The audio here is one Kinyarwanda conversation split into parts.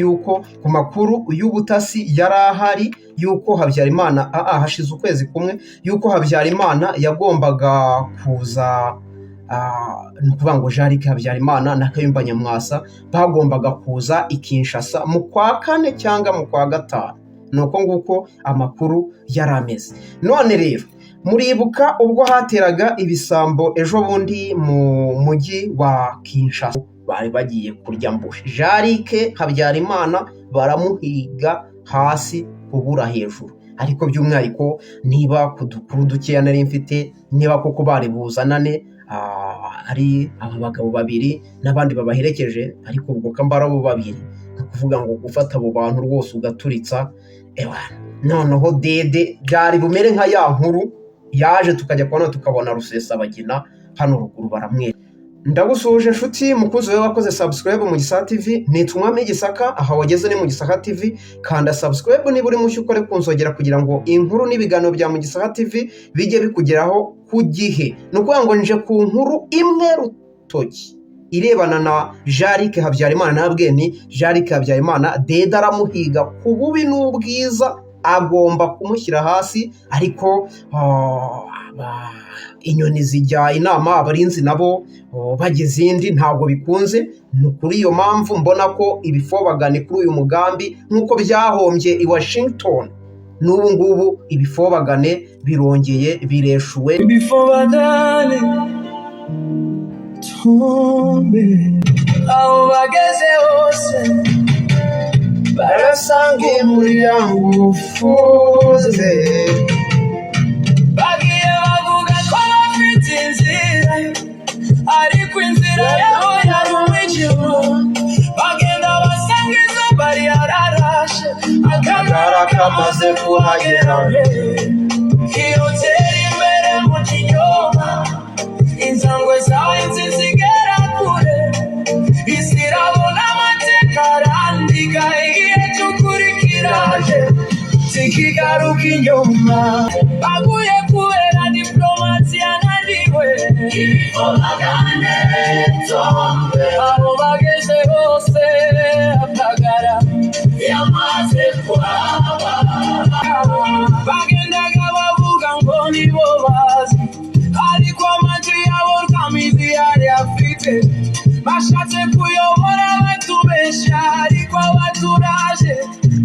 yuko ku makuru y'ubutasi yari ahari yuko Habyarimana hashize ukwezi kumwe yuko Habyarimana yagombaga kuza, ni ukuvuga ngo Jean-Luc Habyarimana na Kayumba Nyamwasa bagombaga kuza i Kinshasa mu kwa 4 cyangwa mu kwa 5. nuko nguko amakuru yari ameze. None rero muribuka ubwo hateraga ibisambo ejo bundi mu mujyi wa Kinshasa, bari bagiye kurya mbushi Jean-Luc Habyarimana baramuhiga hasi kubura hejuru. Ariko by'umwihariko niba kudukuru dukeya nari mfite, niba koko bari buzanane ari aba bagabo babiri n'abandi babaherekeje, ariko ubwo kambara abo babiri kuvuga ngo gufata abo bantu rwose ugaturitsa noneho dede byari bumere nka ya nkuru yaje tukajya kubona tukabona Rusesabagina hano ruguru baramwera. Ndagusuje inshuti mukunzi wewe wakoze subscribe mu Gisaka TV, nitwa Umwami Gisaka, aha wageze ni mu Gisaka TV, kanda subscribe niba uri mushya ukore kunzogera kugira ngo inkuru n'ibiganiro bya mu Gisaka TV bijye bikugeraho ku gihe. Nukuvuga ngo nje ku nkuru imwe rutoki irebana na Jean-Luc Habyarimana. Nabwiye ni Jean-Luc Habyarimana dede aramuhiga ku bubi n'ubwiza, agomba kumushyira hasi, ariko inyoni zijya inama, abarinzi nabo bageze indi ntabwo bikunze. Ni kuri iyo mpamvu mbona ko ibifobagane kuri uyu mugambi nk'uko byahombye i Washington, n'ubu ngubu ibifobagane birongeye bireshuwe. Ibifobagane tumbe aho bageze hose barasanga umuryango ufunze, bagiye bavuga ko bafite inzira, ariko inzira yabo yari umwijima. Bagenda basanga izuba ryararashe, akagara kamaze kuhagera, hiyotera imbere mu kinyoma, inzangwe zawe zizigera kure, isi irabona amateka arandika, igihe cy'ukuri kiraje zikigaruka inyuma. Baguye kubera diplomasi yananiwe, ibifobagane tombe aho bageze hose, akagara yamaze kuhaba. Bagendaga bavuga ngo nibo bazi, ariko amajwi yabo nk'amizi yari afite. Bashatse kuyobora batubeshya, ariko abaturaje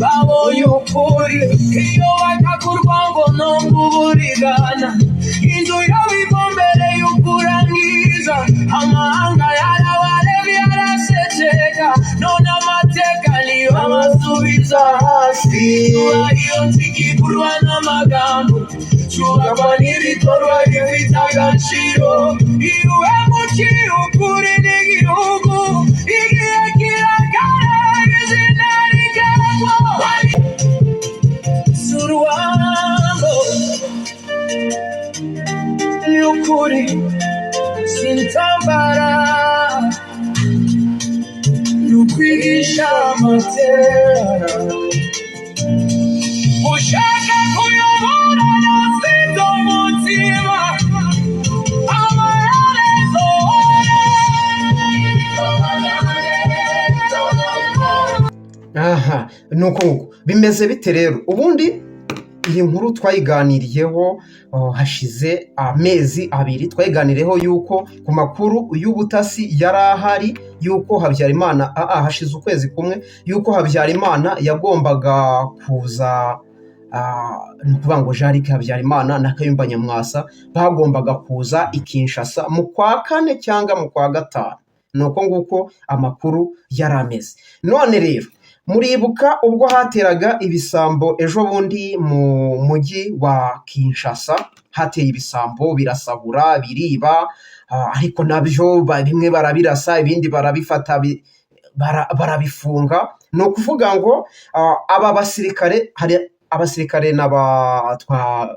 babonye ukuri. Iyo bakakurwa ngo nongo uburigana, inzu y'abibombereye ukurangiza. Amahanga yarabarebye araseceka, none amateka niyo amasubiza hasi. Iyo nzigigurwa n'amagambo, cyubakwa n'ibikorwa bifite agaciro. Iyo uhemukiye ukuri n'igihugu, igihe kiragaragaza izina rigezwa. Suruwango y'ukuri sintambara, n'ukwigisha amateka. Ushaka kuyobora n'afite umutima, amaherezo nuko bimeze bite rero? Ubundi iyi nkuru twayiganiriyeho hashize amezi 2, twayiganiriyeho yuko ku makuru y'ubutasi yari ahari yuko Habyarimana hashize ukwezi kumwe yuko Habyarimana yagombaga kuza, ni ukuvuga ngo Jean-Luc Habyarimana na Kayumba Nyamwasa bagombaga kuza i Kinshasa mu kwa 4 cyangwa mu kwa 5. nuko nguko amakuru yari ameze. None rero muribuka ubwo hateraga ibisambo ejo bundi mu mujyi wa Kinshasa, hateye ibisambo birasahura biriba, ariko nabyo bimwe barabirasa, ibindi barabifata barabifunga. ni ukuvuga ngo aba basirikare, hari abasirikare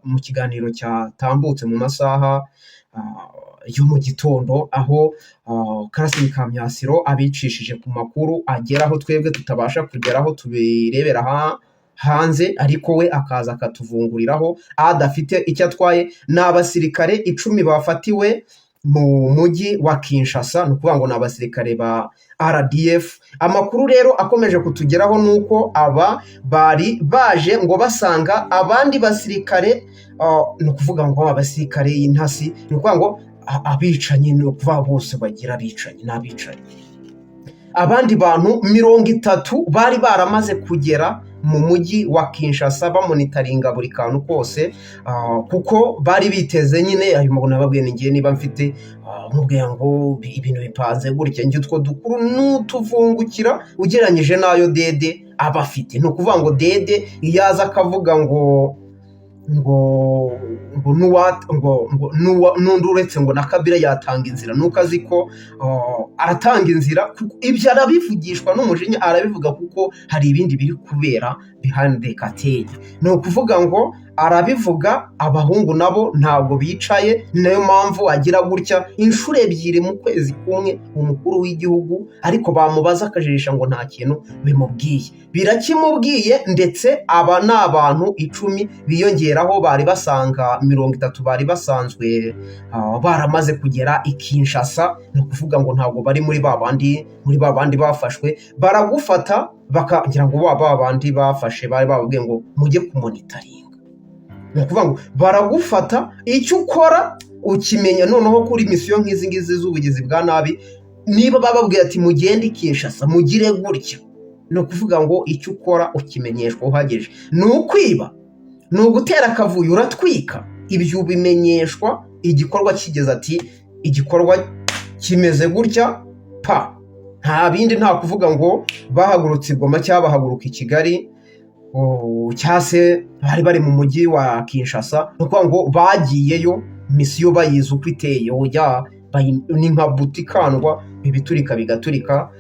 mu kiganiro cyatambutse mu masaha yo mu gitondo, aho Karasira Kamyasiro abicishije ku makuru ageraho twebwe tutabasha kugeraho, tubirebera hanze, ariko we akaza akatuvunguriraho adafite icyo atwaye. N'abasirikare 10 bafatiwe mu mujyi wa Kinshasa, ni ukuvuga ngo ni abasirikare ba RDF. Amakuru rero akomeje kutugeraho ni uko aba bari baje ngo basanga abandi basirikare, ni ukuvuga ngo abasirikare y'intasi, ni ukuvuga ngo abicanyi, ni ukuvuga bose bagira abicanyi n'abicanyi. Abandi bantu 30 bari baramaze kugera mu mujyi wa Kinshasa bamonitaringa buri kantu kose, kuko bari biteze nyine ayo muntu nababwiye ningiye niba mfite mubwira ngo ibintu bipanze gutya, njye utwo dukuru n'utuvungukira ugereranyije nayo Dede aba afite. Ni ukuvuga ngo Dede yaza akavuga ngo n'undi uretse ngo na Kabila yatanga inzira, nuko azi ko aratanga inzira. Ibyo arabivugishwa n'umujinya, arabivuga kuko hari ibindi biri kubera behind the curtain. Ni ukuvuga ngo arabivuga, abahungu nabo ntabwo bicaye, nayo mpamvu agira gutya inshuro 2 mu kwezi kumwe umukuru w'igihugu, ariko bamubaza akajijisha ngo nta kintu bimubwiye. Birakimubwiye, ndetse aba ni abantu 10 biyongeraho bari basanga 30 bari basanzwe baramaze kugera i Kinshasa. Ni ukuvuga ngo ntabwo bari muri babandi bafashwe, baragufata bakagira ngo babandi bafashe bari bababwiye ngo mujye kumonitaringa. Ni ukuvuga ngo baragufata, icyo ukora ukimenya noneho kuri misiyo nk'izi ngizi z'ubugizi bwa nabi, niba bababwiye ati mugende i Kinshasa mugire gutya, ni ukuvuga ngo icyo ukora ukimenyeshwa uhageje. Ni ukwiba, ni ugutera akavuyo, uratwika, ibyo ubimenyeshwa igikorwa kigeze, ati igikorwa kimeze gutya pa. Nta bindi, nta kuvuga ngo bahagurutse i Goma cyangwa bahaguruka i Kigali, cyangwa se bari mu mujyi wa Kinshasa. Ni ukuvuga ngo bagiyeyo misiyo bayizi uko iteye, ni nka butikandwa, ibiturika bigaturika,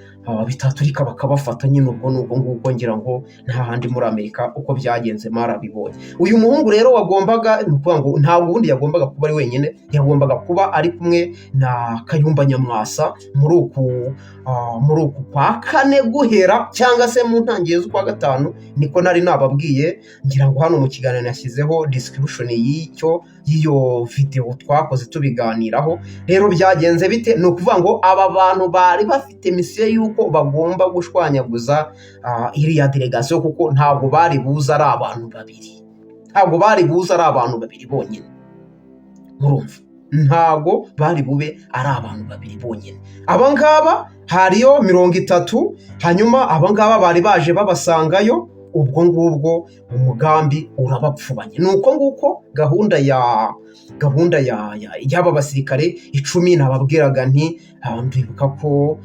bitaturika bakabafata. Nyine ubwo nguko ngira ngo nta handi muri Amerika uko byagenze marabibonye. Uyu muhungu rero wagombaga, ni ukuvuga ngo ntabwo ubundi yagombaga kuba ari wenyine, yagombaga kuba ari kumwe na Kayumba Nyamwasa muri uku kwa 4 guhera, cyangwa se mu ntangiriro z'ukwa 5, niko nari nababwiye. Ngira ngo hano mu kiganiro nashyizeho description y'iyo video twakoze tubiganiraho. Rero byagenze bite? Ni ukuvuga ngo aba bantu bari bafite misiyo y'uko bagomba gushwanyaguza iriya delegation, kuko ntabwo bari buza ari abantu babiri bonyine. Murumva, ntabwo bari bube ari abantu 2 bonyine. Abangaba hariyo 30, hanyuma abangaba bari baje babasangayo. Ubwo ngubwo umugambi urabapfubanye. Nuko nguko gahunda y'aba basirikare 10 nababwiraga nti, mbibuka ko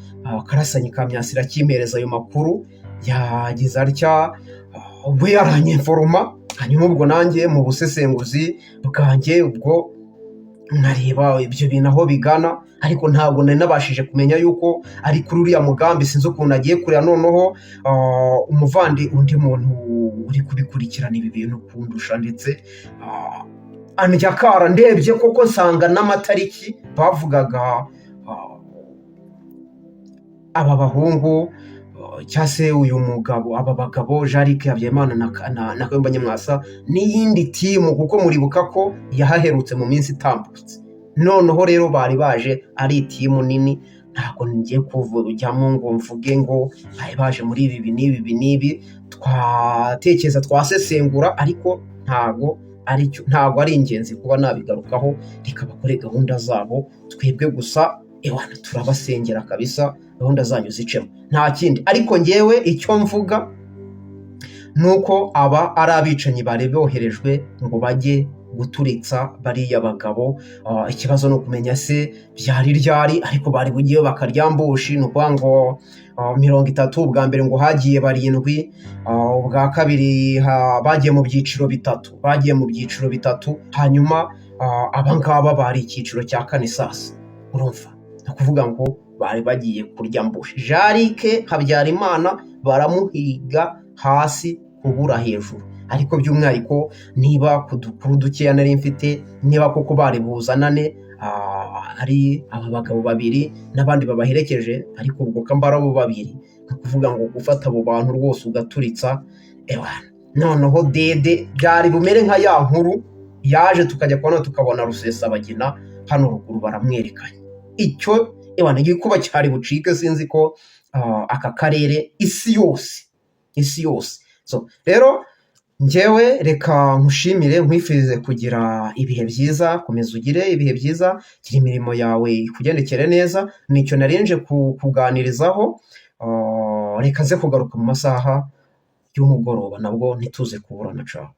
Karasanyi ka Myasira kimpereza ayo makuru, yagize atya we yaranyeforoma. Hanyuma ubwo nanjye mu busesenguzi bwanjye ubwo nkareba ibyo bintu aho bigana, ariko ntabwo nari nabashije kumenya yuko ari kuri uriya mugambi. Sinzi ukuntu agiye kurira noneho undi muntu uri kubikurikirana ibi bintu kundusha, ndetse andya kara ndebye koko nsanga n'amatariki bavugaga aba bahungu cyangwa se uyu mugabo, aba bagabo Jarike Habyarimana na Kayumba Nyamwasa n'iyindi timu, kuko muribuka ko yahaherutse mu minsi itambutse. Noneho rero bari baje ari timu nini, ntabwo ngiye kujyamo ngo mvuge ngo bari baje muri ibi n'ibi, twatekereza twasesengura, ariko ntabwo ari ingenzi kuba nabigarukaho. Reka bakore gahunda zabo, twebwe gusa turabasengera kabisa, gahunda zanyu zicemo, nta kindi. Ariko ngewe icyo mvuga nuko aba ari abicanyi bari boherejwe ngo bajye guturitsa bariya bagabo. Ikibazo no kumenya se byari ryari, ariko bari bugiye bakaryambushi. Ni ukuvuga ngo 30, ubwa mbere ngo hagiye 7, ubwa kabiri bagiye mu byiciro bitatu, hanyuma abangaba bari icyiciro cya 4 sasa. Urumva, ni ukuvuga ngo bari bagiye kurya mbushi. Jarike Habyarimana baramuhiga hasi kubura hejuru, ariko by'umwihariko niba kudukuru dukeya nari mfite, niba koko bari buzanane ari aba bagabo 2 n'abandi babaherekeje, ariko ubwo kambara abo 2, ni ukuvuga ngo gufata abo bantu rwose ugaturitsa. Noneho Dede byari bumere nka ya nkuru yaje tukajya kubona tukabona Rusesabagina hano ruguru baramwerekanye. Icyo ebana igikuba cyari bucike, sinzi ko aka karere isi yose. So rero njyewe reka nkushimire, nkwifurize kugira ibihe byiza, komeza ugire ibihe byiza, gira imirimo yawe ikugendekere neza. Nicyo narinje kuganirizaho. Reka nze kugaruka mu masaha y'umugoroba nabwo ntituze kuburana. Caho.